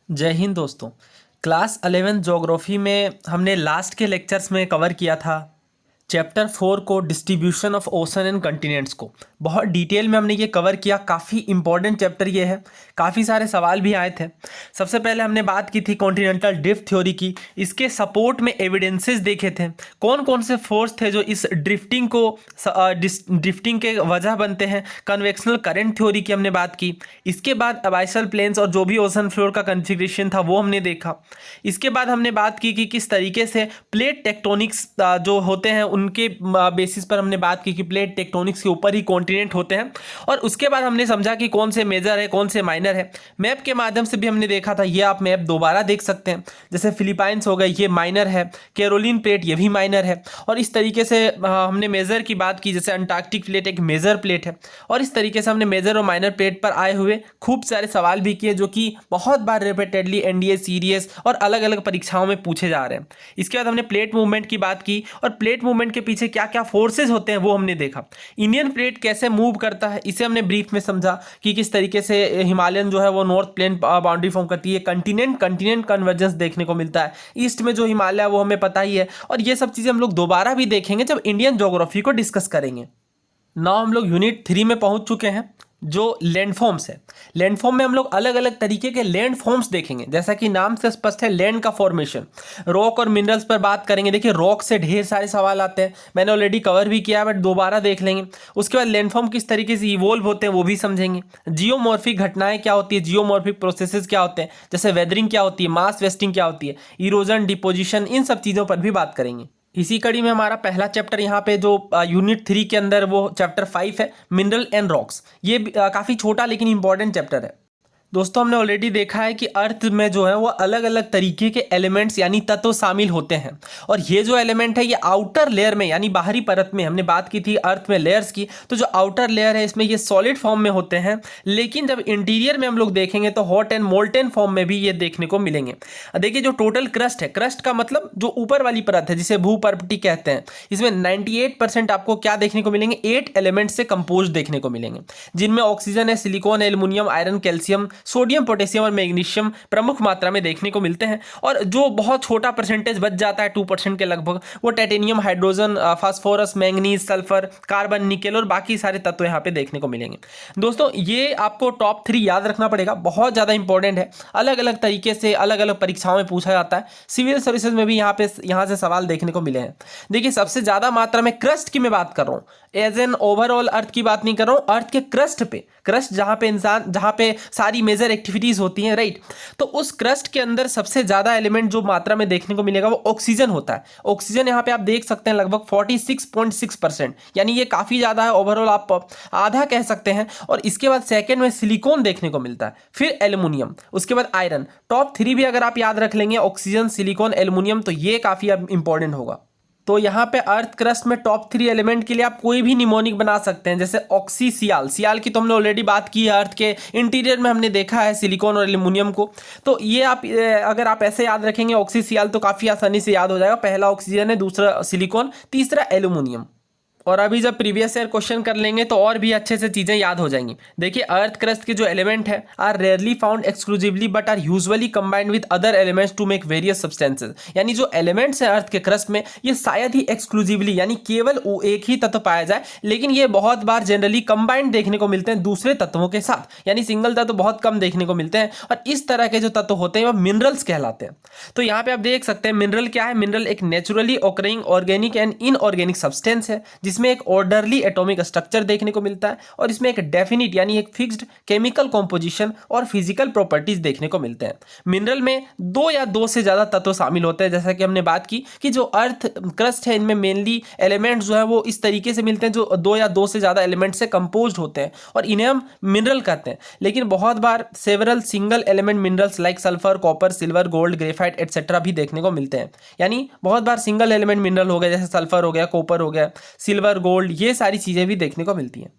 जय हिंद दोस्तों। Class 11 geography में हमने लास्ट के लेक्चर्स में कवर किया था चैप्टर 4 को, distribution of ocean and continents को। बहुत डिटेल में हमने ये कवर किया। काफ़ी इंपॉर्टेंट चैप्टर ये है, काफ़ी सारे सवाल भी आए थे। सबसे पहले हमने बात की थी कॉन्टिनेंटल ड्रिफ्ट थ्योरी की। इसके सपोर्ट में एविडेंसेस देखे थे, कौन कौन से फोर्स थे जो इस ड्रिफ्टिंग के वजह बनते हैं। कन्वेक्शनल करंट थ्योरी की हमने बात की। इसके बाद अबाइसल प्लेन्स और जो भी ओशन फ्लोर का कन्फिग्रेशन था वो हमने देखा। इसके बाद हमने बात की कि किस तरीके से प्लेट टेक्टोनिक्स जो होते हैं उनके बेसिस पर हमने बात की कि प्लेट टेक्टोनिक्स के ऊपर ही कॉन्टिनेंट होते हैं। और उसके बाद हमने समझा कि कौन से मेजर है कौन से माइनर है। मैप के माध्यम से भी हमने देखा था, ये आप मैप दोबारा देख सकते हैं। जैसे फिलीपाइंस हो गए, ये माइनर है। कैरोलिन प्लेट ये भी माइनर है। और इस तरीके से हमने मेजर की बात की, जैसे अंटार्कटिक प्लेट एक मेजर प्लेट है। और इस तरीके से हमने मेजर और माइनर प्लेट पर आए हुए खूब सारे सवाल भी किए, जो कि बहुत बार रिपीटेडली एनडीए, सीडीएस और अलग अलग परीक्षाओं में पूछे जा रहे हैं। इसके बाद हमने प्लेट मूवमेंट की बात की, और प्लेट मूवमेंट के पीछे क्या क्या फोर्सेस होते हैं वो हमने देखा। इंडियन प्लेट कैसे मूव करता है इसे हमने ब्रीफ में समझा कि किस तरीके से हिमालयन जो है वो नॉर्थ प्लेन बाउंड्री फॉर्म करती है। कंटिनेंट कन्वर्जेंस देखने को मिलता है। ईस्ट में जो हिमालय है वो हमें पता ही है। और ये सब चीज़ें हम लोग दोबारा भी देखेंगे जब इंडियन ज्योग्राफी को डिस्कस करेंगे। नाउ हम लोग यूनिट 3 में पहुंच चुके हैं, जो लैंडफॉर्म्स है। लैंडफॉर्म में हम लोग अलग अलग तरीके के लैंडफॉर्म्स देखेंगे। जैसा कि नाम से स्पष्ट है, लैंड का फॉर्मेशन। रॉक और मिनरल्स पर बात करेंगे। देखिए, रॉक से ढेर सारे सवाल आते हैं, मैंने ऑलरेडी कवर भी किया है, बट दोबारा देख लेंगे। उसके बाद लैंडफॉर्म किस तरीके से इवोल्व होते हैं वो भी समझेंगे। जियोमॉर्फिक घटनाएं क्या होती है, जियोमॉर्फिक प्रोसेसेस क्या होते हैं, जैसे वेदरिंग क्या होती है, मास वेस्टिंग क्या होती है, इरोजन, डिपोजिशन, इन सब चीज़ों पर भी बात करेंगे। इसी कड़ी में हमारा पहला चैप्टर यहाँ पे जो यूनिट 3 के अंदर, वो चैप्टर 5 है, मिनरल एंड रॉक्स। ये काफ़ी छोटा लेकिन इंपॉर्टेंट चैप्टर है। दोस्तों, हमने ऑलरेडी देखा है कि अर्थ में जो है वो अलग अलग तरीके के एलिमेंट्स यानी तत्व शामिल होते हैं। और ये जो एलिमेंट है ये आउटर लेयर में यानी बाहरी परत में, हमने बात की थी अर्थ में लेयर्स की, तो जो आउटर लेयर है इसमें ये सॉलिड फॉर्म में होते हैं। लेकिन जब इंटीरियर में हम लोग देखेंगे तो हॉट एंड मोल्टेन फॉर्म में भी ये देखने को मिलेंगे। देखिए, जो टोटल क्रस्ट है, क्रस्ट का मतलब जो ऊपर वाली परत है जिसे भूपर्पटी कहते हैं, इसमें 98% आपको क्या देखने को मिलेंगे, 8 एलिमेंट से कंपोज देखने को मिलेंगे, जिनमें ऑक्सीजन है, silicon, aluminium, iron, calcium, sodium, potassium और मैग्नीशियम प्रमुख मात्रा में देखने को मिलते हैं। और जो बहुत छोटा परसेंटेज बच जाता है 2% के लगभग, वो titanium, hydrogen, phosphorus, manganese, sulphur, carbon, nickel और बाकी सारे तत्व यहाँ पे देखने को मिलेंगे। दोस्तों, ये आपको टॉप 3 याद रखना पड़ेगा, बहुत ज़्यादा इंपॉर्टेंट है। अलग अलग तरीके से अलग अलग परीक्षाओं में पूछा जाता है। सिविल सर्विसेज में भी यहाँ से सवाल देखने को मिले हैं। देखिए, सबसे ज़्यादा मात्रा में क्रस्ट की मैं बात कर रहा हूँ, एज एन ओवरऑल अर्थ की बात नहीं कर रहा हूँ, अर्थ के क्रस्ट पे, क्रस्ट जहाँ पे सारी मेजर एक्टिविटीज होती हैं, राइट। तो उस क्रस्ट के अंदर सबसे ज्यादा एलिमेंट जो मात्रा में देखने को मिलेगा वो ऑक्सीजन होता है। ऑक्सीजन यहाँ पे आप देख सकते हैं लगभग 46.6%, यानी ये काफी ज्यादा है। ओवरऑल आप आधा कह सकते हैं। और इसके बाद सेकंड में सिलिकॉन देखने को मिलता है, फिर एल्युमिनियम, उसके बाद आयरन। टॉप 3 भी अगर आप याद रख लेंगे, ऑक्सीजन, सिलिकॉन, एल्युमिनियम, तो ये काफी इंपॉर्टेंट होगा। तो यहाँ पे अर्थ क्रस्ट में टॉप 3 एलिमेंट के लिए आप कोई भी निमोनिक बना सकते हैं, जैसे ऑक्सी, सियाल की तो हमने ऑलरेडी बात की है। अर्थ के इंटीरियर में हमने देखा है सिलिकॉन और एल्युमिनियम को। तो ये आप अगर आप ऐसे याद रखेंगे ऑक्सी, सियाल, तो काफ़ी आसानी से याद हो जाएगा। पहला ऑक्सीजन है, दूसरा सिलिकॉन, तीसरा एल्युमिनियम। और अभी जब प्रीवियस ईयर क्वेश्चन कर लेंगे तो और भी अच्छे से चीज़ें याद हो जाएंगी। देखिए, अर्थ क्रस्ट के जो एलिमेंट है are rarely found exclusively but are usually combined with other elements to make various substances. यानी जो एलिमेंट्स हैं अर्थ के क्रस्ट में, ये शायद ही एक्सक्लूसिवली यानी केवल एक ही तत्व पाया जाए, लेकिन ये बहुत बार जनरली कंबाइंड देखने को मिलते हैं दूसरे तत्वों के साथ, यानी सिंगल तत्व बहुत कम देखने को मिलते हैं। और इस तरह के जो तत्व होते हैं वो मिनरल्स कहलाते हैं। तो यहाँ पे आप देख सकते हैं मिनरल क्या है। मिनरल एक naturally occurring organic and inorganic substance है, जिसमें एक ऑर्डरली एटॉमिक स्ट्रक्चर देखने को मिलता है, और इसमें एक डेफिनिट यानी एक फिक्स्ड केमिकल कॉम्पोजिशन और फिजिकल प्रॉपर्टीज देखने को मिलते हैं। मिनरल में 2 या 2 से ज्यादा तत्व शामिल होते हैं, जैसा कि हमने बात की कि जो अर्थ क्रस्ट है इनमें मेनली एलिमेंट्स जो है वो इस तरीके से मिलते हैं जो 2 या 2 से ज्यादा एलिमेंट से कंपोज्ड होते हैं, और इन्हें हम मिनरल कहते हैं। लेकिन बहुत बार several single element minerals like sulphur, copper, silver, gold, graphite etcetera भी देखने को मिलते हैं। यानी बहुत बार सिंगल एलिमेंट मिनरल हो गया, जैसे सल्फर हो गया, कॉपर हो गया, सिल्वर, गोल्ड, ये सारी चीज़ें भी देखने को मिलती हैं।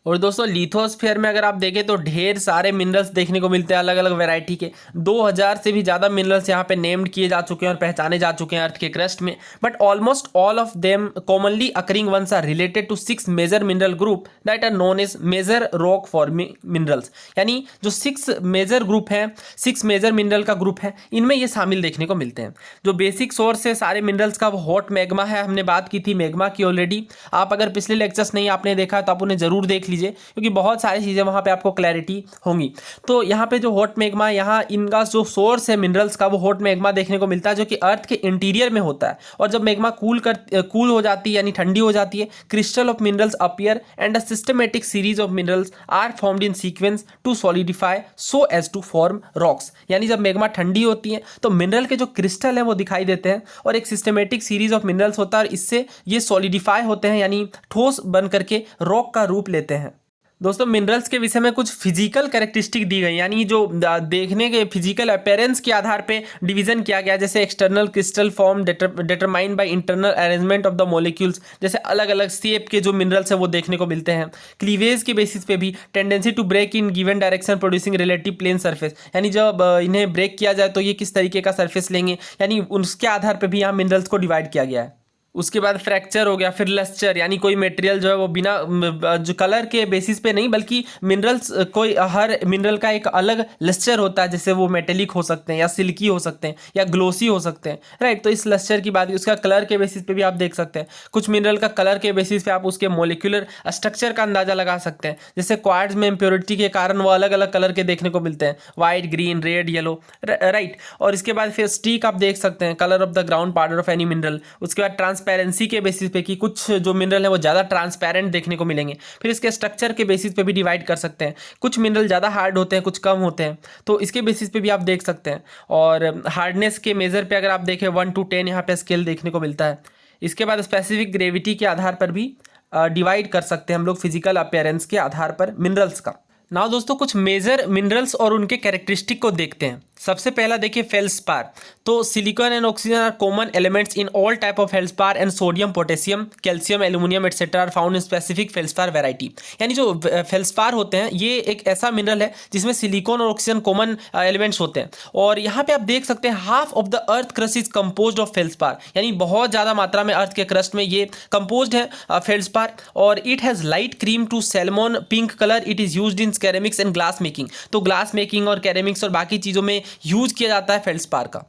और दोस्तों लिथोस्फीयर में अगर आप देखें तो ढेर सारे मिनरल्स देखने को मिलते हैं अलग अलग वैरायटी के। 2000 से भी ज़्यादा मिनरल्स यहाँ पे नेम्ड किए जा चुके हैं और पहचाने जा चुके हैं अर्थ के क्रस्ट में। But almost all of them commonly occurring ones are related to 6 major mineral group that are known as major rock forming minerals. यानी जो 6 मेजर ग्रुप हैं, 6 मेजर मिनरल का ग्रुप है, इनमें ये शामिल देखने को मिलते हैं। जो बेसिक सोर्स है सारे मिनरल्स का वो हॉट मैग्मा है। हमने बात की थी मैग्मा की ऑलरेडी। आप अगर पिछले लेक्चर्स नहीं आपने देखा तो आप उन्हें जरूर देख लीजिए, क्योंकि बहुत सारी चीज़ें वहाँ पे आपको क्लैरिटी होंगी। तो यहाँ पे जो हॉट मैग्मा, यहाँ इनका जो सोर्स है मिनरल्स का वो हॉट मैग्मा देखने को मिलता है, जो कि अर्थ के इंटीरियर में होता है। और जब मैग्मा कूल हो जाती है यानी ठंडी हो जाती है, crystal of minerals appear and a systematic series of minerals are formed in sequence to solidify so as to form rocks. यानी जब मैग्मा ठंडी होती है तो मिनरल के जो क्रिस्टल हैं वो दिखाई देते हैं और एक सिस्टमेटिक सीरीज ऑफ मिनरल्स होता है और इससे ये सॉलिडिफाई होते हैं यानी ठोस बन करके रॉक का रूप लेते हैं। दोस्तों मिनरल्स के विषय में कुछ फिजिकल कैरेक्टरिस्टिक दी गई, यानी जो देखने के फिजिकल अपीयरेंस के आधार पे डिवीजन किया गया। जैसे external crystal form determined by internal arrangement of the molecules, जैसे अलग अलग शेप के जो मिनरल्स हैं वो देखने को मिलते हैं। क्लीवेज के बेसिस पे भी tendency to break in given direction producing relative plane surface, यानी जब इन्हें ब्रेक किया जाए तो ये किस तरीके का सरफेस लेंगे, यानी उसके आधार पर भी यहाँ मिनरल्स को डिवाइड किया गया है। उसके बाद फ्रैक्चर हो गया, फिर लस्चर, यानी कोई मटेरियल जो है वो बिना जो कलर के बेसिस पे नहीं बल्कि मिनरल्स, कोई हर मिनरल का एक अलग लस्चर होता है, जैसे वो मेटेलिक हो सकते हैं या सिल्की हो सकते हैं या ग्लोसी हो सकते हैं, राइट। तो इस लस्चर की बात, उसका कलर के बेसिस पे भी आप देख सकते हैं। कुछ मिनरल का कलर के बेसिस पे आप उसके मोलिकुलर स्ट्रक्चर का अंदाजा लगा सकते हैं। जैसे क्वार्ट्ज में इम्प्योरिटी के कारण वो अलग अलग कलर के देखने को मिलते हैं, white, green, red, yellow, right. और इसके बाद फिर स्टीक आप देख सकते हैं, colour of the ground powder of any mineral. उसके बाद ट्रांसपेरेंसी के बेसिस पे कि कुछ जो मिनरल है वो ज़्यादा ट्रांसपेरेंट देखने को मिलेंगे। फिर इसके स्ट्रक्चर के बेसिस पे भी डिवाइड कर सकते हैं, कुछ मिनरल ज़्यादा हार्ड होते हैं, कुछ कम होते हैं, तो इसके बेसिस पे भी आप देख सकते हैं। और हार्डनेस के मेजर पे अगर आप देखें 1 to 10 यहाँ पे स्केल देखने को मिलता है। इसके बाद स्पेसिफिक ग्रेविटी के आधार पर भी डिवाइड कर सकते हैं हम लोग फिजिकल अपीयरेंस के आधार पर मिनरल्स का। नाउ दोस्तों कुछ मेजर मिनरल्स और उनके कैरेक्टरिस्टिक को देखते हैं। सबसे पहला देखिए फेल्सपार। तो silicon and oxygen are common elements in all type of felspar and sodium, potassium, calcium, aluminium etcetera are found in specific felspar variety. यानी जो फेल्सपार होते हैं ये एक ऐसा मिनरल है जिसमें सिलिकॉन और ऑक्सीजन कॉमन एलिमेंट्स होते हैं। और यहाँ पे आप देख सकते हैं half of the earth crust is composed of felspar, यानी बहुत ज़्यादा मात्रा में अर्थ के क्रस्ट में ये कंपोज्ड है फेल्सपार। और it has light cream to salmon pink colour. It is used in ceramics and glass making. तो ग्लास मेकिंग और कैरेमिक्स और बाकी चीज़ों में यूज किया जाता है फेल्सपार का।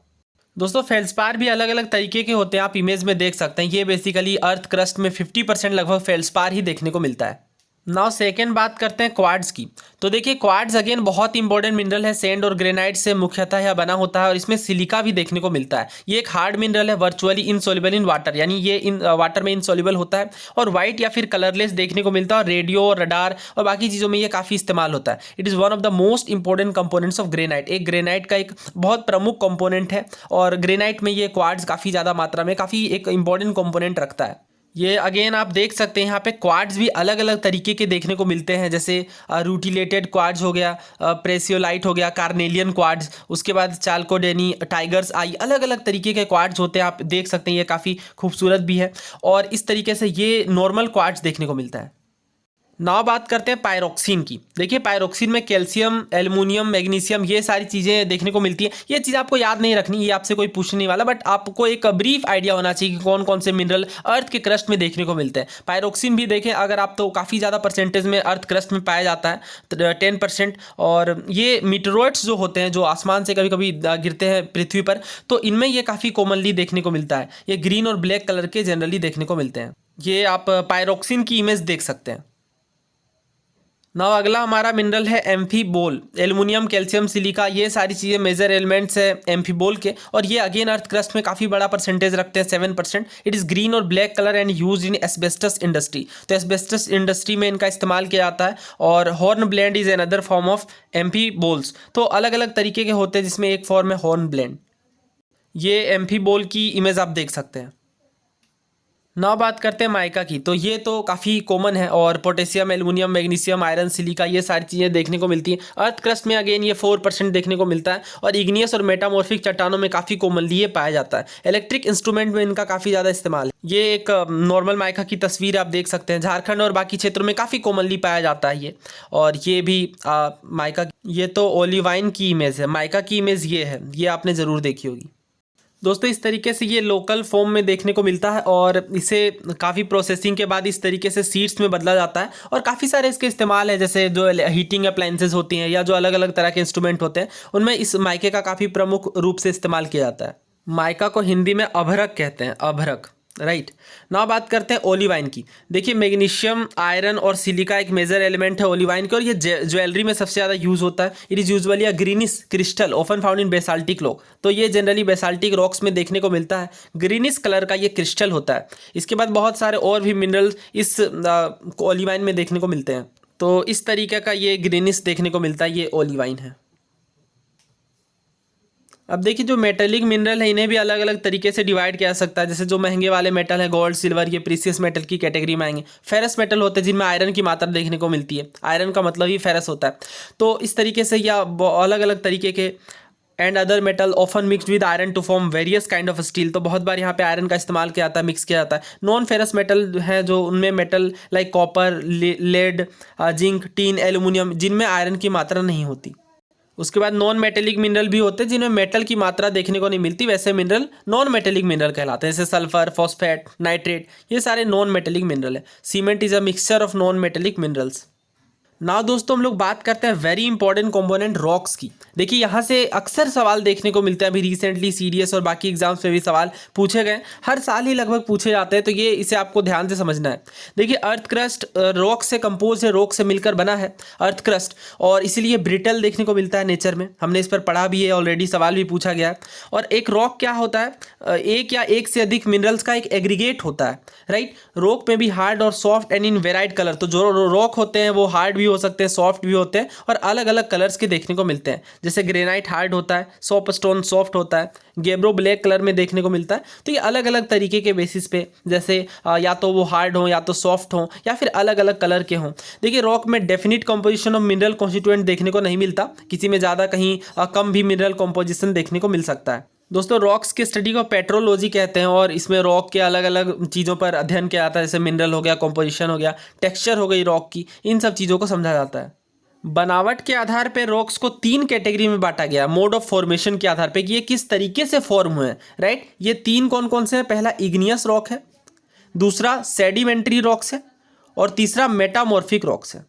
दोस्तों फेल्सपार भी अलग अलग तरीके के होते हैं, आप इमेज में देख सकते हैं। ये बेसिकली अर्थ क्रस्ट में 50% लगभग फेल्सपार ही देखने को मिलता है। नाउ सेकेंड बात करते हैं क्वार्ट्ज की। तो देखिए क्वार्ट्ज अगेन बहुत इंपॉर्टेंट मिनरल है, सैंड और ग्रेनाइट से मुख्यतः यह बना होता है और इसमें सिलिका भी देखने को मिलता है। ये एक हार्ड मिनरल है, वर्चुअली इनसॉल्युबल इन वाटर, यानी ये इन वाटर में इनसॉल्युबल होता है और वाइट या फिर कलरलेस देखने को मिलता है। और रेडियो, रडार और बाकी चीज़ों में ये काफ़ी इस्तेमाल होता है। It is one of the most important components of granite. एक ग्रेनाइट का एक बहुत प्रमुख कंपोनेंट है और ग्रेनाइट में ये क्वार्ट्ज काफ़ी ज़्यादा मात्रा में काफ़ी एक इंपॉर्टेंट कंपोनेंट रखता है। ये अगेन आप देख सकते हैं यहाँ पे क्वार्ट्ज भी अलग अलग तरीके के देखने को मिलते हैं, जैसे रूटिलेटेड क्वार्ट्ज हो गया, प्रेसियोलाइट हो गया, कार्नेलियन क्वार्ट्ज, उसके बाद चाल्कोडेनी, टाइगर्स आई, अलग अलग तरीके के क्वार्ट्ज होते हैं। आप देख सकते हैं ये काफ़ी खूबसूरत भी है और इस तरीके से ये नॉर्मल क्वार्ट्ज देखने को मिलता है। नाउ बात करते हैं पायरोक्सिन की। देखिए पायरोक्सिन में कैल्शियम, एल्युमिनियम, मैग्नीशियम ये सारी चीज़ें देखने को मिलती हैं। ये चीज़ आपको याद नहीं रखनी, ये आपसे कोई पूछने वाला, बट आपको एक ब्रीफ आइडिया होना चाहिए कि कौन कौन से मिनरल अर्थ के क्रस्ट में देखने को मिलते हैं। पायरोक्सिन भी देखें अगर आप तो काफ़ी ज़्यादा परसेंटेज में अर्थ क्रस्ट में पाया जाता है, 10%। और ये मीटरोइड्स जो होते हैं जो आसमान से कभी कभी गिरते हैं पृथ्वी पर, तो इनमें ये काफ़ी कॉमनली देखने को मिलता है। ये ग्रीन और ब्लैक कलर के जनरली देखने को मिलते हैं। ये आप पायरोक्सिन की इमेज देख सकते हैं। नाउ अगला हमारा मिनरल है एम्फीबोल। एल्युमिनियम, कैल्शियम, सिलिका ये सारी चीज़ें मेजर एलिमेंट्स है एम्फीबोल के और ये अगेन अर्थ क्रस्ट में काफ़ी बड़ा परसेंटेज रखते हैं, 7%। इट इज़ ग्रीन और black colour and use in asbestos industry. तो एस्बेस्टस इंडस्ट्री में इनका इस्तेमाल किया जाता है। और hornblende is another form of amphiboles. तो अलग अलग तरीके के होते हैं जिसमें एक फॉर्म है हॉर्न ब्लेंड। ये एम्फीबोल की इमेज आप देख सकते हैं। ना बात करते हैं माइका की, तो ये तो काफ़ी कॉमन है और potassium, aluminium, magnesium, iron, silica ये सारी चीज़ें देखने को मिलती हैं। अर्थ क्रस्ट में अगेन ये 4% देखने को मिलता है और इग्नियस और मेटामॉर्फिक चट्टानों में काफ़ी कॉमनली ये पाया जाता है। इलेक्ट्रिक इंस्ट्रूमेंट में इनका काफ़ी ज़्यादा इस्तेमाल है। ये एक नॉर्मल माइका की तस्वीर आप देख सकते हैं। झारखंड और बाकी क्षेत्रों में काफ़ी कॉमनली पाया जाता है ये। और ये भी माइका, ये तो ओलिवाइन की इमेज है, माइका की इमेज ये है, ये आपने ज़रूर देखी होगी। दोस्तों इस तरीके से ये लोकल फॉर्म में देखने को मिलता है और इसे काफ़ी प्रोसेसिंग के बाद इस तरीके से सीड्स में बदला जाता है और काफ़ी सारे इसके इस्तेमाल है, जैसे जो हीटिंग अप्लाइंसेज होती हैं या जो अलग अलग तरह के इंस्ट्रूमेंट होते हैं उनमें इस माइके का काफ़ी प्रमुख रूप से इस्तेमाल किया जाता है। माइका को हिंदी में अभ्रक कहते हैं, अभ्रक, राइट। नाउ बात करते हैं ओलिवाइन की। देखिए मैग्नीशियम, आयरन और सिलिका एक मेजर एलिमेंट है ओलिवाइन के और ये ज्वेलरी में सबसे ज़्यादा यूज़ होता है। It is usually a greenish crystal often found in basaltic rock. तो ये जनरली बेसाल्टिक रॉक्स में देखने को मिलता है, ग्रीनिश कलर का ये क्रिस्टल होता है। इसके बाद बहुत सारे और भी मिनरल्स इस ओलिवाइन में देखने को मिलते हैं। तो इस तरीके का ये ग्रीनिश देखने को मिलता है, ये ओलिवाइन है। अब देखिए जो मेटेलिक मिनरल है इन्हें भी अलग अलग तरीके से डिवाइड किया जा सकता है। जैसे जो महंगे वाले मेटल है गोल्ड, सिल्वर, ये प्रीसियस मेटल की कैटेगरी में आएंगे। फेरस मेटल होते हैं जिनमें आयरन की मात्रा देखने को मिलती है, आयरन का मतलब ही फेरस होता है। तो इस तरीके से या अलग अलग तरीके के and other metal often mixed with iron to form various kind of steel. तो बहुत बार यहाँ पे आयरन का इस्तेमाल किया जाता है, मिक्स किया जाता है। नॉन फेरस मेटल है जो उनमें metal like copper, lead, zinc, tin, aluminium जिनमें आयरन की मात्रा नहीं होती। उसके बाद नॉन मेटेलिक मिनरल भी होते हैं जिनमें मेटल की मात्रा देखने को नहीं मिलती, वैसे मिनरल नॉन मेटेलिक मिनरल कहलाते हैं, जैसे सल्फर, फॉस्फेट, नाइट्रेट, ये सारे नॉन मेटेलिक मिनरल है। Cement is a mixture of non metallic minerals. Now दोस्तों हम लोग बात करते हैं वेरी इंपॉर्टेंट कंपोनेंट रॉक्स की। देखिए यहाँ से अक्सर सवाल देखने को मिलते हैं, अभी रिसेंटली सीडीएस और बाकी एग्जाम्स में भी सवाल पूछे गए, हर साल ही लगभग पूछे जाते हैं, तो ये इसे आपको ध्यान से समझना है। देखिए अर्थ क्रस्ट रॉक से कंपोज है, रॉक से मिलकर बना है अर्थ क्रस्ट, और इसीलिए ब्रिटल देखने को मिलता है नेचर में। हमने इस पर पढ़ा भी है ऑलरेडी, सवाल भी पूछा गया है। और एक रॉक क्या होता है, एक या एक से अधिक मिनरल्स का एक एग्रीगेट होता है, राइट। रॉक में भी हार्ड और soft and in varied colour, तो जो रॉक होते हैं वो हार्ड भी हो सकते हैं, सॉफ्ट भी होते हैं और अलग अलग कलर्स के देखने को मिलते हैं। जैसे ग्रेनाइट हार्ड होता है, सोपस्टोन सॉफ्ट होता है, गेब्रो ब्लैक कलर में देखने को मिलता है। तो ये अलग अलग तरीके के बेसिस पे, जैसे या तो वो हार्ड हो या तो सॉफ्ट हो या फिर अलग अलग कलर के हों। देखिए रॉक में definite composition of mineral constituent देखने को नहीं मिलता, किसी में ज़्यादा कहीं कम भी मिनरल कॉम्पोजिशन देखने को मिल सकता है। दोस्तों रॉक्स की स्टडी को पेट्रोलॉजी कहते हैं और इसमें रॉक के अलग अलग चीज़ों पर अध्ययन किया जाता है, जैसे मिनरल हो गया, कॉम्पोजिशन हो गया, टेक्सचर हो गई रॉक की, इन सब चीज़ों को समझा जाता है। बनावट के आधार पर रॉक्स को 3 कैटेगरी में बांटा गया, मोड ऑफ फॉर्मेशन के आधार पर कि ये किस तरीके से फॉर्म हुए हैं, राइट। ये 3 कौन कौन से हैं, पहला इग्नियस रॉक है, दूसरा सेडिमेंट्री रॉक्स है और तीसरा मेटामॉर्फिक रॉक्स है।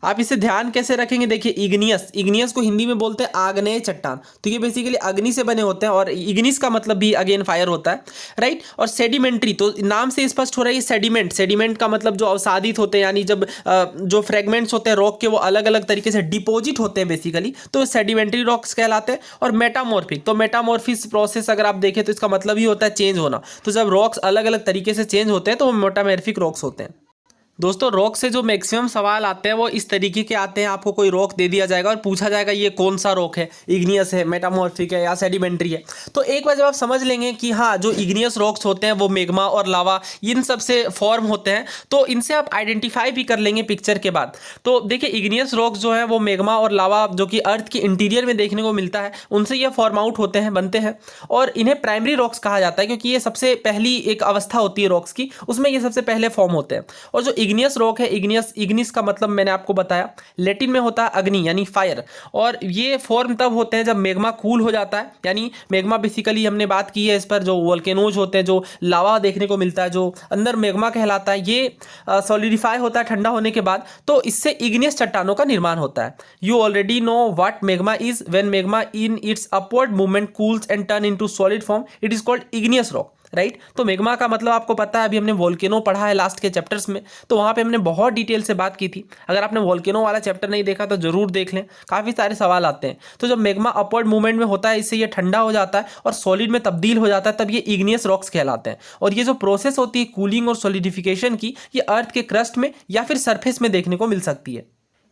आप इसे ध्यान कैसे रखेंगे, देखिए इग्नियस को हिंदी में बोलते हैं आग्नेय चट्टान, तो ये बेसिकली अग्नि से बने होते हैं और इग्निस का मतलब भी अगेन फायर होता है, राइट। और सेडिमेंट्री, तो नाम से स्पष्ट हो रहा है सेडिमेंट का मतलब जो अवसादित होते हैं, यानी जब जो फ्रेगमेंट्स होते हैं रॉक के वो अलग अलग तरीके से डिपोजिट होते हैं बेसिकली, तो सेडिमेंट्री रॉक्स कहलाते हैं। और मेटामॉर्फिक, तो मेटामॉर्फिस प्रोसेस अगर आप देखें तो इसका मतलब ही होता है चेंज होना, तो जब रॉक्स अलग अलग तरीके से चेंज होते हैं तो वो मेटामॉर्फिक रॉक्स होते हैं। दोस्तों रॉक से जो मैक्सिमम सवाल आते हैं वो इस तरीके के आते हैं, आपको कोई रॉक दे दिया जाएगा और पूछा जाएगा ये कौन सा रॉक है, इग्नियस है, मेटामॉर्फिक है या सेडिमेंट्री है। तो एक बार जब आप समझ लेंगे कि हाँ जो इग्नियस रॉक्स होते हैं वो मेग्मा और लावा इन सब से फॉर्म होते हैं, तो इनसे आप आइडेंटिफाई भी कर लेंगे पिक्चर के बाद। तो देखिए इग्नियस रॉक्स जो है वो मेग्मा और लावा जो कि अर्थ के इंटीरियर में देखने को मिलता है उनसे ये फॉर्म आउट होते हैं, बनते हैं, और इन्हें प्राइमरी रॉक्स कहा जाता है क्योंकि ये सबसे पहली एक अवस्था होती है रॉक्स की, उसमें ये सबसे पहले फॉर्म होते हैं। और जो इग्नियस रॉक है, इग्निस का मतलब मैंने आपको बताया, लैटिन में होता है अग्नि यानी फायर, और ये फॉर्म तब होते हैं जब मेग्मा कूल हो जाता है। यानी मेग्मा बेसिकली हमने बात की है इस पर, जो वोल्केनोज होते हैं, जो लावा देखने को मिलता है, जो अंदर मेग्मा कहलाता है, ये सॉलिडिफाई होता है ठंडा होने के बाद, तो इससे इग्नियस चट्टानों का निर्माण होता है। You already know what मेग्मा is, when मेग्मा in its upward movement cools and turn into solid form, it is called igneous rock, right. तो मेग्मा का मतलब आपको पता है, अभी हमने वोल्केनो पढ़ा है लास्ट के चैप्टर्स में, तो वहाँ पे हमने बहुत डिटेल से बात की थी। अगर आपने वोल्केनो वाला चैप्टर नहीं देखा तो जरूर देख लें, काफ़ी सारे सवाल आते हैं। तो जब मेग्मा अपवर्ड मूवमेंट में होता है, इससे ये ठंडा हो जाता है और सॉलिड में तब्दील हो जाता है, तब ये इग्नियस रॉक्स कहलाते हैं। और ये जो प्रोसेस होती है कूलिंग और सॉलिडिफिकेशन की, ये अर्थ के क्रस्ट में या फिर सरफेस में देखने को मिल सकती है।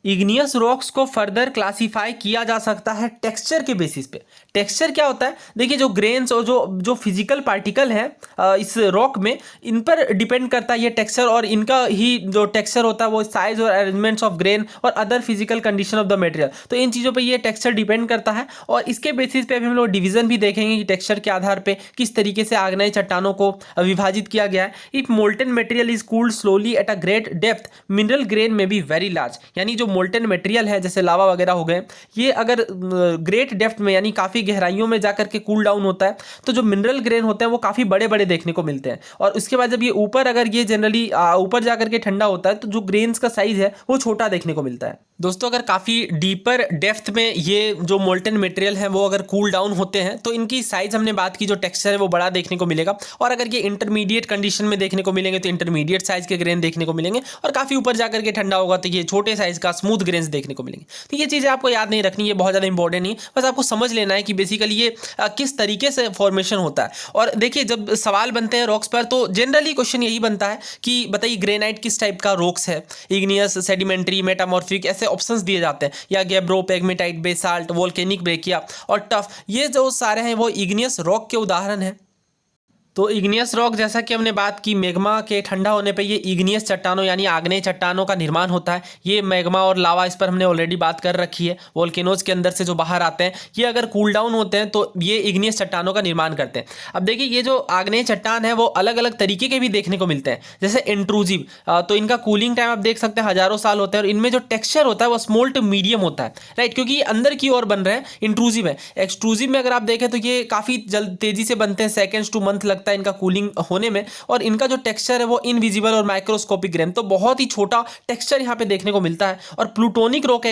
इग्नियस रॉक्स को फर्दर क्लासिफाई किया जा सकता है टेक्सचर के बेसिस पे। टेक्सचर क्या होता है, देखिए जो ग्रेन्स और जो जो फिजिकल पार्टिकल हैं इस रॉक में, इन पर डिपेंड करता है ये टेक्सचर, और इनका ही जो टेक्सचर होता है वो साइज और अरेंजमेंट्स ऑफ ग्रेन और other physical condition of the material, तो इन चीज़ों पे ये टेक्सचर डिपेंड करता है। और इसके बेसिस पे अभी हम लोग डिवीजन भी देखेंगे कि टेक्सचर के आधार पे किस तरीके से आग्नेय चट्टानों को विभाजित किया गया है। If molten material is cooled slowly at a great depth, mineral grain में बी वेरी लार्ज, यानी जो मोल्टन मटेरियल है जैसे लावा वगैरह हो गए, ये अगर ग्रेट डेप्थ में यानी काफ़ी गहराइयों में जाकर के कूल डाउन होता है तो जो मिनरल ग्रेन होते हैं वो काफ़ी बड़े बड़े देखने को मिलते हैं। और उसके बाद जब ये ऊपर, अगर ये जनरली ऊपर जाकर के ठंडा होता है तो जो ग्रेन्स का साइज है वो छोटा देखने को मिलता है। दोस्तों अगर काफ़ी डीपर डेप्थ में ये जो मोल्टन मटेरियल है वो अगर कूल डाउन होते हैं तो इनकी साइज, हमने बात की, जो टेक्सचर है वो बड़ा देखने को मिलेगा। और अगर ये इंटरमीडिएट कंडीशन में देखने को मिलेंगे तो इंटरमीडिएट साइज के ग्रेन देखने को मिलेंगे, और काफ़ी ऊपर जाकर के ठंडा होगा तो ये छोटे साइज का स्मूथ ग्रेन्स देखने को मिलेंगे। तो ये चीज़ें आपको याद नहीं रखनी, ये बहुत ज़्यादा इंपॉर्टेंट नहीं, बस आपको समझ लेना है कि बेसिकली ये किस तरीके से फॉर्मेशन होता है। और देखिए जब सवाल बनते हैं रॉक्स पर तो जनरली क्वेश्चन यही बनता है कि बताइए ग्रेनाइट किस टाइप का रॉक्स है, इग्नियस, सेडिमेंट्री, मेटामॉर्फिक, ऐसे ऑप्शंस दिए जाते हैं, या gabbro, pegmatite, basalt, volcanic brachia और टफ, ये जो सारे हैं वो इग्नियस रॉक के उदाहरण हैं। तो इग्नियस रॉक, जैसा कि हमने बात की, मैग्मा के ठंडा होने पे ये इग्नियस चट्टानों यानी आग्नेय चट्टानों का निर्माण होता है। ये मैग्मा और लावा, इस पर हमने ऑलरेडी बात कर रखी है। वोल्केनोज के अंदर से जो बाहर आते हैं ये अगर कूल डाउन होते हैं तो ये इग्नियस चट्टानों का निर्माण करते हैं। अब देखिए ये जो आग्नेय चट्टान है वो अलग अलग तरीके के भी देखने को मिलते हैं, जैसे इंट्रूजिव, तो इनका कूलिंग टाइम आप देख सकते हैं हजारों साल होते हैं, और इनमें जो टेक्सचर होता है वो स्मॉल टू मीडियम होता है, राइट, क्योंकि ये अंदर की ओर बन रहे हैं। इंट्रूजिव है, एक्सट्रूजिव में अगर आप देखें तो ये काफ़ी जल्द तेजी से बनते हैं, सेकेंड्स टू मंथ लगता है इनका कूलिंग होने में, और इनका जो टेक्सचर है वो इनविजिबल और माइक्रोस्कोपिक ग्रेन, तो बहुत ही छोटा टेक्सचर यहाँ पे देखने को मिलता है। और प्लूटोनिक रॉक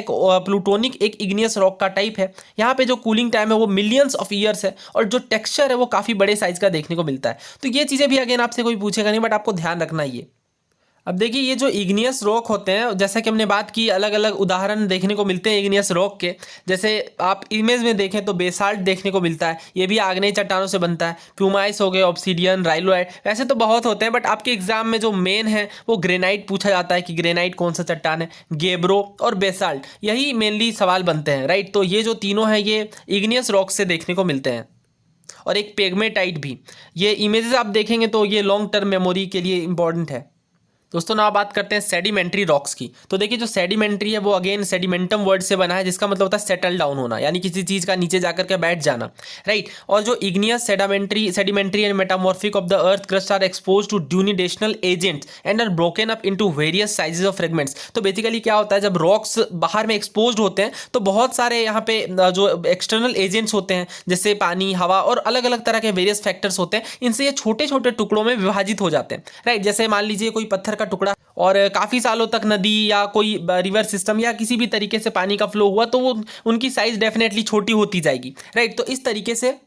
प्लूटोनिक एक इग्नियस रॉक का टाइप है। यहाँ पे जो कूलिंग टाइम है वो मिलियंस ऑफ ईयर्स है, और जो टेक्सचर है वो काफ़ी बड़े साइज का देखने को मिलता है। तो ये चीज़ें भी अगेन आपसे कोई पूछेगा नहीं, बट आपको ध्यान रखना ये। अब देखिए ये जो इग्नियस रॉक होते हैं, जैसा कि हमने बात की, अलग अलग उदाहरण देखने को मिलते हैं इग्नियस रॉक के। जैसे आप इमेज में देखें तो बेसाल्ट देखने को मिलता है, ये भी आग्नेय चट्टानों से बनता है। प्यूमाइस हो गए, ऑब्सीडियन, राइलोइड, वैसे तो बहुत होते हैं, बट आपके एग्जाम में जो मेन है वो ग्रेनाइट पूछा जाता है कि ग्रेनाइट कौन सा चट्टान है। गेब्रो और बेसाल्ट, यही मेनली सवाल बनते हैं, राइट। तो ये जो तीनों हैं ये इग्नियस रॉक से देखने को मिलते हैं। और एक पेग्मेटाइट भी, ये इमेजेस आप देखेंगे तो ये लॉन्ग टर्म मेमोरी के लिए इंपॉर्टेंट है। दोस्तों ना बात करते हैं सेडिमेंट्री रॉक्स की। तो देखिए जो सेडिमेंट्री है वो अगेन सेडिमेंटम वर्ड से बना है, जिसका मतलब होता है सेटल डाउन होना, यानी किसी चीज़ का नीचे जाकर के बैठ जाना, राइट। और जो igneous, sedimentary and metamorphic of the earth crust are expose to denudational agents and are broken up into various sizes of fragments. तो बेसिकली क्या होता है, जब रॉक्स बाहर में एक्सपोज होते हैं तो बहुत सारे यहाँ पे जो एक्सटर्नल एजेंट्स होते हैं, जैसे पानी, हवा और अलग अलग तरह के वेरियस फैक्टर्स होते हैं, इनसे ये छोटे छोटे टुकड़ों में विभाजित हो जाते हैं, राइट। जैसे मान लीजिए कोई पत्थर का टुकड़ा और काफ़ी सालों तक नदी या कोई रिवर सिस्टम या किसी भी तरीके से पानी का फ्लो हुआ तो वो उनकी साइज डेफिनेटली छोटी होती जाएगी, राइट। तो इस तरीके से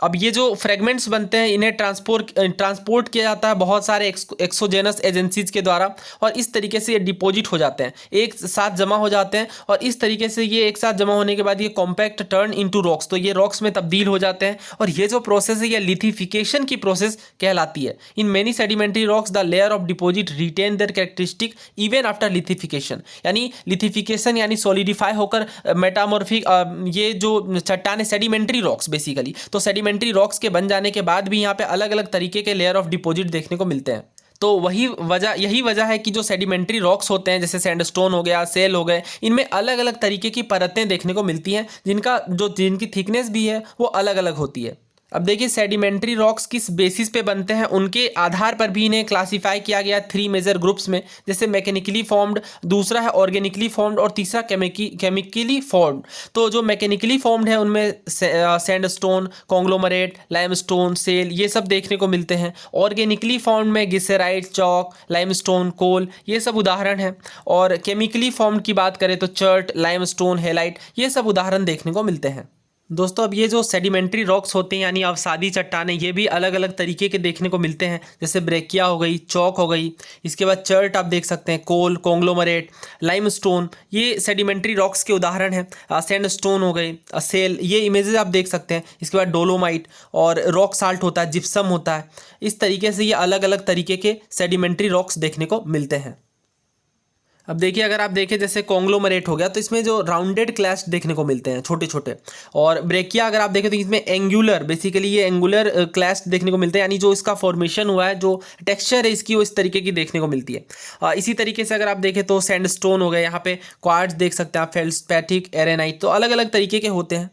अब ये जो फ्रेगमेंट्स बनते हैं इन्हें ट्रांसपोर्ट किया जाता है बहुत सारे एक्सोजेनस एजेंसीज के द्वारा, और इस तरीके से ये डिपॉजिट हो जाते हैं, एक साथ जमा हो जाते हैं, और इस तरीके से ये एक साथ जमा होने के बाद ये कॉम्पैक्ट टर्न इनटू रॉक्स, तो ये रॉक्स में तब्दील हो जाते हैं। और ये जो प्रोसेस है ये लिथिफिकेशन की प्रोसेस कहलाती है। In many sedimentary rocks the layer of deposit retain their characteristic even after lithification, यानी लिथिफिकेशन यानी सॉलिडिफाई होकर मेटामॉर्फिक, ये जो चट्टान है सेडिमेंट्री रॉक्स बेसिकली, तो सेडिमेंट्री रॉक्स के बन जाने के बाद भी यहाँ पे अलग अलग तरीके के लेयर ऑफ डिपॉजिट देखने को मिलते हैं। तो यही वजह है कि जो सेडिमेंट्री रॉक्स होते हैं, जैसे सैंडस्टोन हो गया, सेल हो गए, इनमें अलग अलग तरीके की परतें देखने को मिलती हैं, जिनकी थिकनेस भी है वो अलग अलग होती है। अब देखिए सेडिमेंट्री रॉक्स किस बेसिस पे बनते हैं, उनके आधार पर भी इन्हें क्लासिफाई किया गया 3 मेजर ग्रुप्स में, जैसे मैकेनिकली फॉर्म्ड, दूसरा है ऑर्गेनिकली फॉर्म्ड और तीसरा केमिकली फॉर्म्ड। तो जो मैकेनिकली फॉर्म्ड है उनमें सैंडस्टोन, कॉन्ग्लोमरेट, लाइमस्टोन, सेल, ये सब देखने को मिलते हैं। ऑर्गेनिकली फॉर्म्ड में गिसेराइट, चॉक, लाइमस्टोन, कोल, ये सब उदाहरण हैं। और केमिकली फॉर्म्ड की बात करें तो चर्ट, लाइमस्टोन, हेलाइट, ये सब उदाहरण देखने को मिलते हैं। दोस्तों अब ये जो सेडिमेंट्री रॉक्स होते हैं यानी अवसादी चट्टानें, ये भी अलग अलग तरीके के देखने को मिलते हैं, जैसे ब्रेकिया हो गई, चौक हो गई, इसके बाद चर्ट आप देख सकते हैं, कोल, कॉन्ग्लोमरेट, लाइमस्टोन, ये सेडिमेंट्री रॉक्स के उदाहरण हैं। सैंडस्टोन हो गए, सेल, ये इमेजेस आप देख सकते हैं। इसके बाद डोलोमाइट और रॉक साल्ट होता है, जिप्सम होता है। इस तरीके से ये अलग अलग तरीके के सेडिमेंट्री रॉक्स देखने को मिलते हैं। अब देखिए, अगर आप देखें जैसे कॉन्ग्लोमरेट हो गया तो इसमें जो राउंडेड क्लैस्ट देखने को मिलते हैं छोटे छोटे, और ब्रेकिया अगर आप देखें तो इसमें एंगुलर, बेसिकली ये एंगुलर क्लैस्ट देखने को मिलते हैं, यानी जो इसका फॉर्मेशन हुआ है, जो टेक्सचर है इसकी, वो इस तरीके की देखने को मिलती है। इसी तरीके से अगर आप देखें तो सैंडस्टोन हो गया, यहाँ पे क्वार्ट्ज देख सकते हैं आप, फेल्डस्पैथिक, एरेनाइट, तो अलग अलग तरीके के होते हैं।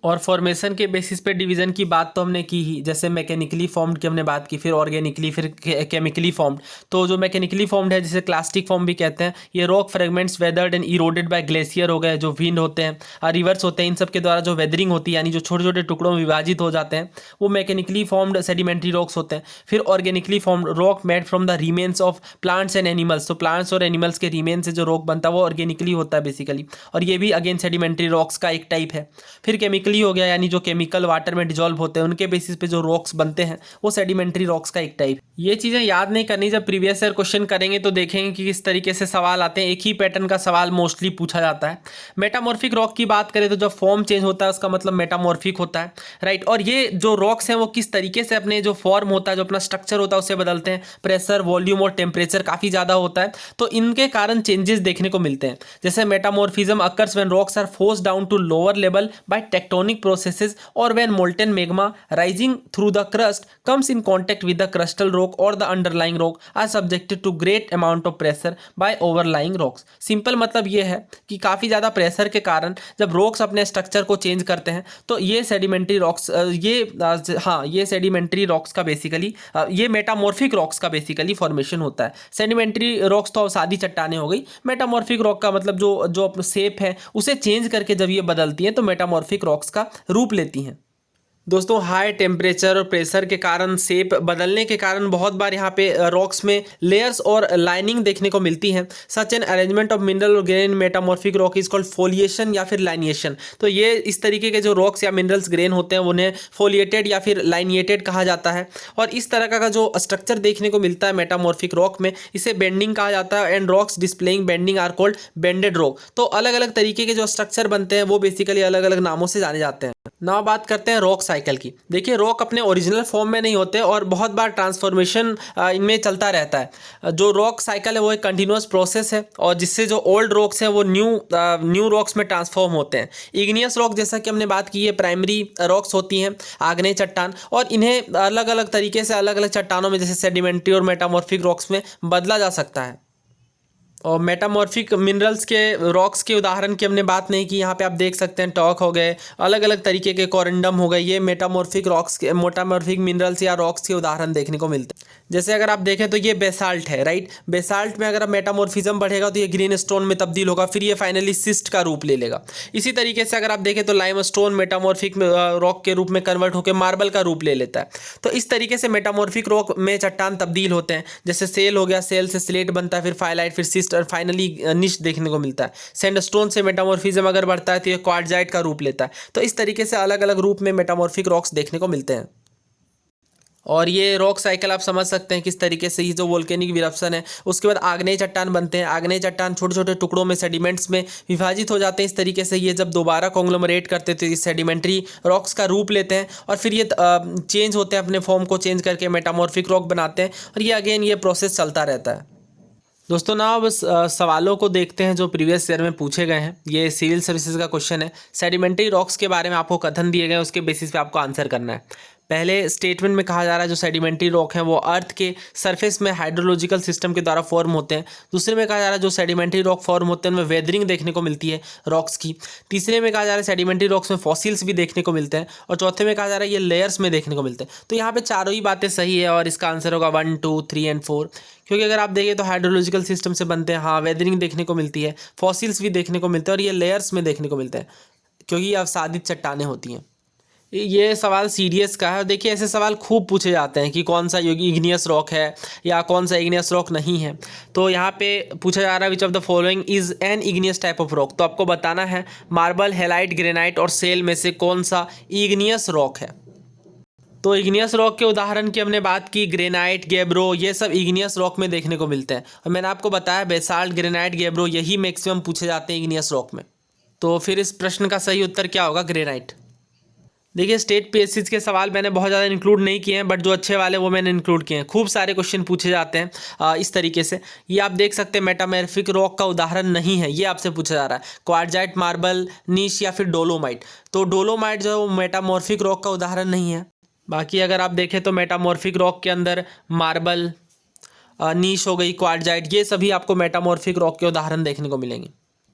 और फॉर्मेशन के बेसिस पे डिवीजन की बात तो हमने की ही, जैसे मैकेनिकली फॉर्म्ड की हमने बात की, फिर ऑर्गेनिकली, फिर केमिकली फॉर्म्ड। तो जो मैकेनिकली फॉर्म्ड है, जिसे क्लास्टिक फॉर्म भी कहते हैं, ये rock fragments weathered and eroded by glacier हो गए, जो विंड होते हैं, रिवर्स होते हैं, इन सब के द्वारा जो वेदरिंग होती है, यानी जो छोटे छोटे टुकड़ों में विभाजित हो जाते हैं, वो मैकेनिकली फॉर्म्ड सेडिमेंट्री रॉक्स होते हैं। फिर organically formed rock made from the remains of plants and animals, तो प्लांट्स और एनिमल्स के रिमेन से जो रॉक बनता है वो ऑर्गेनिकली होता है बेसिकली, और ये भी अगेन सेडिमेंट्री रॉक्स का एक टाइप है। फिर केमिकली हो गया, यानी जो केमिकल वाटर में डिजोल्व होते हैं, उनके बेसिस पे जो रॉक्स बनते हैं, वो सेडिमेंट्री रॉक्स का एक टाइप। ये चीज़ें याद नहीं करनी, जब प्रीवियस ईयर क्वेश्चन करेंगे तो देखेंगे कि किस तरीके से सवाल आते हैं। एक ही पैटर्न का सवाल मोस्टली पूछा जाता है। मेटामॉर्फिक रॉक की बात करें तो जब फॉर्म चेंज होता है उसका मतलब मेटामॉर्फिक होता है, राइट। और ये जो रॉक्स हैं वो किस तरीके से अपने जो फॉर्म होता है, जो अपना स्ट्रक्चर होता है, उससे बदलते हैं। प्रेशर, वॉल्यूम और टेम्परेचर काफ़ी ज़्यादा होता है, तो इनके कारण चेंजेस देखने को मिलते हैं। जैसे metamorphism occurs when rocks are force down to lower level by tectonic processes, और when molten magma rising through the crust comes in contact with the crustal rock or the underlying rock are subjected to great amount of pressure by overlying rocks। Simple मतलब ये है कि काफ़ी ज़्यादा pressure के कारण जब रॉक्स अपने स्ट्रक्चर को चेंज करते हैं तो ये सेडिमेंट्री रॉक्स, ये सेडिमेंट्री रॉक्स का बेसिकली, ये मेटामॉर्फिक रॉक्स का बेसिकली फॉर्मेशन होता है। सेडिमेंट्री रॉक्स तो सादी चट्टानें हो गई, मेटामॉर्फिक रॉक का मतलब जो अपना शेप है उसे चेंज करके जब ये बदलती हैं तो मेटामॉर्फिक रॉक्स का रूप लेती हैं। दोस्तों, हाई टेम्परेचर और प्रेशर के कारण, शेप बदलने के कारण बहुत बार यहाँ पे रॉक्स में लेयर्स और लाइनिंग देखने को मिलती हैं। Such an arrangement of mineral और grain metamorphic rock is called foliation या फिर लाइनिएशन। तो ये इस तरीके के जो रॉक्स या मिनरल्स ग्रेन होते हैं उन्हें फोलिएटेड या फिर लाइनिएटेड कहा जाता है। और इस तरह का जो स्ट्रक्चर देखने को मिलता है मेटामॉर्फिक रॉक में, इसे बेंडिंग कहा जाता है। And rocks displaying bending are called bended rock. तो अलग अलग तरीके के जो स्ट्रक्चर बनते हैं वो बेसिकली अलग अलग नामों से जाने जाते हैं। ना बात करते हैं रॉक साइकिल की। देखिए, रॉक अपने ओरिजिनल फॉर्म में नहीं होते और बहुत बार ट्रांसफॉर्मेशन इनमें चलता रहता है। जो रॉक साइकिल है वो एक कंटिन्यूअस प्रोसेस है, और जिससे जो ओल्ड रॉक्स हैं वो न्यू रॉक्स में ट्रांसफॉर्म होते हैं। इग्नियस रॉक, जैसा कि हमने बात की है, प्राइमरी रॉक्स होती हैं, आग्नेय चट्टान, और इन्हें अलग अलग तरीके से अलग अलग चट्टानों में, जैसे सेडिमेंट्री और मेटामॉर्फिक रॉक्स में बदला जा सकता है। और मेटामॉर्फिक मिनरल्स के रॉक्स के उदाहरण की हमने बात नहीं की। यहाँ पे आप देख सकते हैं टॉक हो गए, अलग अलग तरीके के कोरंडम हो गए, ये मेटामॉर्फिक रॉक्स के, मेटामॉर्फिक मिनरल्स या रॉक्स के उदाहरण देखने को मिलते हैं। जैसे अगर आप देखें तो ये बेसाल्ट है, राइट। बेसाल्ट में अगर मेटामॉर्फिज्म बढ़ेगा तो ये ग्रीन स्टोन में तब्दील होगा, फिर ये फाइनली सिस्ट का रूप ले लेगा। इसी तरीके से अगर आप देखें तो लाइम स्टोन मेटामॉर्फिक रॉक के रूप में कन्वर्ट होकर मार्बल का रूप ले लेता है। तो इस तरीके से मेटामॉर्फिक रॉक में चट्टान तब्दील होते हैं। जैसे सेल हो गया, सेल से स्लेट बनता है, फिर फाइलाइट, फिर सिस्ट, और फाइनली निश देखने को मिलता है। सैंडस्टोन से मेटामॉर्फिज्म अगर बढ़ता है तो ये क्वार्टजाइट का रूप लेता है। तो इस तरीके से अलग अलग रूप में मेटामॉर्फिक रॉक्स देखने को मिलते हैं। और ये रॉक साइकिल आप समझ सकते हैं किस तरीके से, ये जो वोल्केनिक विरप्शन है उसके बाद आग्नेय चट्टान बनते हैं। आग्नेय चट्टान छोटे छोटे टुकड़ों में सेडिमेंट्स में विभाजित हो जाते हैं। इस तरीके से ये जब दोबारा कॉन्ग्लोमरेट करते थे सेडिमेंट्री रॉक्स का रूप लेते हैं, और फिर ये चेंज होते हैं, अपने फॉर्म को चेंज करके मेटामॉर्फिक रॉक बनाते हैं। और ये अगेन ये प्रोसेस चलता रहता है। दोस्तों, ना अब सवालों को देखते हैं जो प्रीवियस ईयर में पूछे गए हैं। ये सिविल सर्विसेज का क्वेश्चन है। सेडिमेंट्री रॉक्स के बारे में आपको कथन दिए गए, उसके बेसिस पे आपको आंसर करना है। पहले स्टेटमेंट में कहा जा रहा है जो सेडिमेंट्री रॉक है वो अर्थ के सरफेस में हाइड्रोलॉजिकल सिस्टम के द्वारा फॉर्म होते हैं। दूसरे में कहा जा रहा है जो सेडिमेंट्री रॉक फॉर्म होते हैं उनमें वेदरिंग देखने को मिलती है रॉक्स की। तीसरे में कहा जा रहा है सेडिमेंट्री रॉक्स में फॉसिल्स भी देखने को मिलते हैं। और चौथे में कहा जा रहा है ये लेयर्स में देखने को मिलते हैं। तो यहाँ पे चारों ही बातें सही है और इसका आंसर होगा 1, 2, 3 एंड 4। क्योंकि अगर आप देखें तो हाइड्रोलॉजिकल सिस्टम से बनते हैं, हाँ, वेदरिंग देखने को मिलती है, फॉसिल्स भी देखने को मिलते हैं, और ये लेयर्स में देखने को मिलते हैं क्योंकि ये अवसादित चट्टानें होती हैं। ये सवाल सीरियस का है। देखिए, ऐसे सवाल खूब पूछे जाते हैं कि कौन सा इग्नियस रॉक है या कौन सा इग्नियस रॉक नहीं है। तो यहाँ पे पूछा जा रहा है which of the following is an igneous type of rock. तो आपको बताना है मार्बल, हेलाइट, ग्रेनाइट और सेल में से कौन सा इग्नियस रॉक है। तो इग्नियस रॉक के उदाहरण की हमने बात की, ग्रेनाइट, गेब्रो, ये सब इग्नियस रॉक में देखने को मिलते हैं। और मैंने आपको बताया बेसाल्ट, ग्रेनाइट, गेब्रो यही मैक्सिमम पूछे जाते हैं इग्नियस रॉक में। तो फिर इस प्रश्न का सही उत्तर क्या होगा? ग्रेनाइट। देखिए स्टेट पीएससी के सवाल मैंने बहुत ज़्यादा इंक्लूड नहीं किए हैं, बट जो अच्छे वाले वो मैंने इंक्लूड किए हैं। खूब सारे क्वेश्चन पूछे जाते हैं इस तरीके से। ये आप देख सकते हैं मेटामॉर्फिक रॉक का उदाहरण नहीं है, ये आपसे पूछा जा रहा है। क्वार्टजाइट, मार्बल, नीश या फिर डोलोमाइट। तो डोलोमाइट जो है वो मेटामॉर्फिक रॉक का उदाहरण नहीं है। बाकी अगर आप देखें तो मेटामॉर्फिक रॉक के अंदर मार्बल, नीश हो गई, क्वार्टजाइट, ये सभी आपको मेटामॉर्फिक रॉक के उदाहरण देखने को मिलेंगे।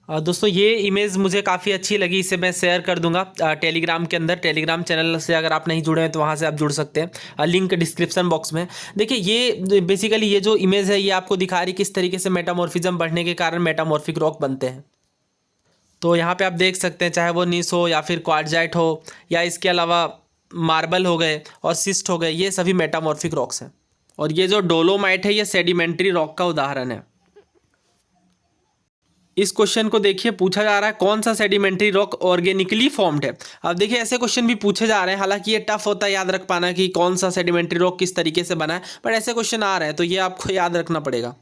दोस्तों ये इमेज मुझे काफ़ी अच्छी लगी, इसे मैं शेयर कर दूंगा टेलीग्राम के अंदर। टेलीग्राम चैनल से अगर आप नहीं जुड़े हैं तो वहाँ से आप जुड़ सकते हैं, लिंक डिस्क्रिप्शन बॉक्स में। देखिए ये बेसिकली ये जो इमेज है ये आपको दिखा रही किस तरीके से मेटामॉर्फिज्म बढ़ने के कारण मेटामॉर्फिक रॉक बनते हैं। तो यहाँ पे आप देख सकते हैं, चाहे वो नीस हो या फिर क्वार्टजाइट हो या इसके अलावा मार्बल हो गए और सिस्ट हो गए, ये सभी मेटामॉर्फिक रॉक्स हैं। और ये जो डोलोमाइट है ये सेडिमेंट्री रॉक का उदाहरण है। इस क्वेश्चन को देखिए, पूछा जा रहा है कौन सा सेडिमेंट्री रॉक ऑर्गेनिकली फॉर्म्ड है। अब देखिए ऐसे क्वेश्चन भी पूछे जा रहे हैं, हालांकि ये टफ होता है याद रख पाना कि कौन सा सेडिमेंट्री रॉक किस तरीके से बना है, पर ऐसे क्वेश्चन आ रहे हैं तो ये आपको याद रखना पड़ेगा।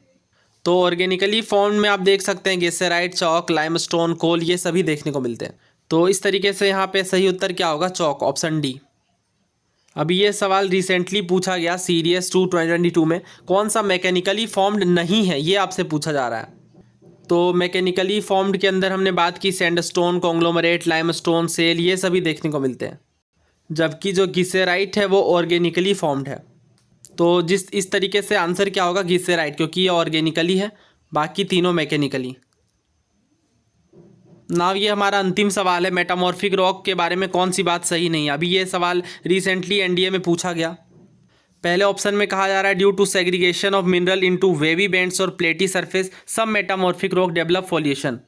तो ऑर्गेनिकली फॉर्म्ड में आप देख सकते हैं गेसेराइट, चौक, लाइमस्टोन, कोल, ये सभी देखने को मिलते हैं। तो इस तरीके से यहाँ पे सही उत्तर क्या होगा, चौक, ऑप्शन डी। अभी ये सवाल रिसेंटली पूछा गया सीरीएस 2 2022 में, कौन सा मैकेनिकली फॉर्म्ड नहीं है, ये आपसे पूछा जा रहा है। तो मैकेनिकली फॉर्म्ड के अंदर हमने बात की सैंडस्टोन, कॉन्ग्लोमरेट, लाइमस्टोन, सेल, ये सभी देखने को मिलते हैं। जबकि जो गिसेराइट है वो ऑर्गेनिकली फॉर्म्ड है। तो इस तरीके से आंसर क्या होगा, गिसेराइट, क्योंकि ये ऑर्गेनिकली है, बाकी तीनों मैकेनिकली। नाउ ये हमारा अंतिम सवाल है, मेटामॉर्फिक रॉक के बारे में कौन सी बात सही नहीं है। अभी ये सवाल रिसेंटली एनडीए में पूछा गया। पहले ऑप्शन में कहा जा रहा है due to segregation of mineral into wavy bands और platy surface some metamorphic rock develop foliation,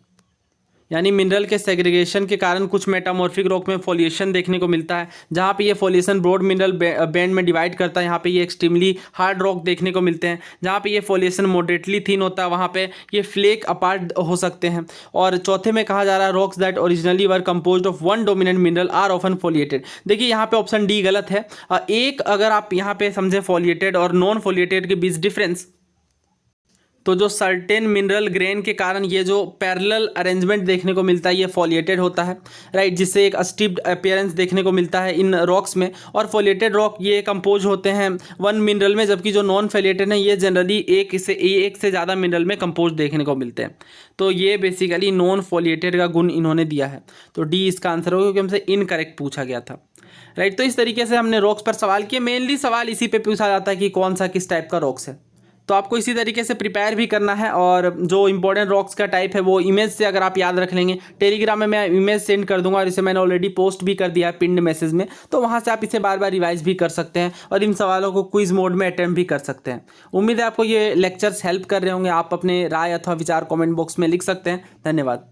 यानी मिनरल के सेग्रीगेशन के कारण कुछ मेटामॉर्फिक रॉक में फॉलिएशन देखने को मिलता है। जहाँ पे ये फॉलिएशन ब्रॉड मिनरल बैंड में डिवाइड करता है, यहाँ पे ये एक्सट्रीमली हार्ड रॉक देखने को मिलते हैं। जहाँ पे ये फॉलिएशन मॉडरेटली थिन होता है वहाँ पे ये फ्लेक अपार्ट हो सकते हैं। और चौथे में कहा जा रहा है rocks that originally were composed of one dominant mineral are often foliated. देखिए यहाँ पे ऑप्शन डी गलत है। एक अगर आप यहाँ पे समझे फॉलिएटेड और नॉन फॉलिएटेड के बीच डिफरेंस, तो जो सर्टेन मिनरल ग्रेन के कारण ये जो पैरेलल अरेंजमेंट देखने को मिलता है ये फॉलिएटेड होता है, राइट, जिससे एक स्टिप्ड अपीयरेंस देखने को मिलता है इन रॉक्स में। और फॉलिएटेड रॉक ये कंपोज होते हैं वन मिनरल में, जबकि जो नॉन फॉलिएटेड हैं ये जनरली एक से ज़्यादा मिनरल में कंपोज देखने को मिलते हैं। तो ये बेसिकली नॉन फॉलिएटेड का गुण इन्होंने दिया है। तो डी इसका आंसर होगा, क्योंकि हमसे इनकरेक्ट पूछा गया था, राइट। तो इस तरीके से हमने रॉक्स पर सवाल किए। मेनली सवाल इसी पे पूछा जाता है कि कौन सा किस टाइप का रॉक्स है। तो आपको इसी तरीके से प्रिपेयर भी करना है। और जो इंपॉर्टेंट रॉक्स का टाइप है वो इमेज से अगर आप याद रख लेंगे, टेलीग्राम में मैं इमेज सेंड कर दूंगा और इसे मैंने ऑलरेडी पोस्ट भी कर दिया है पिन्ड मैसेज में, तो वहां से आप इसे बार बार रिवाइज भी कर सकते हैं और इन सवालों को क्विज मोड में अटेम्प्ट भी कर सकते हैं। उम्मीद है आपको ये लेक्चर्स हेल्प कर रहे होंगे। आप अपने राय अथवा विचार कॉमेंट बॉक्स में लिख सकते हैं। धन्यवाद।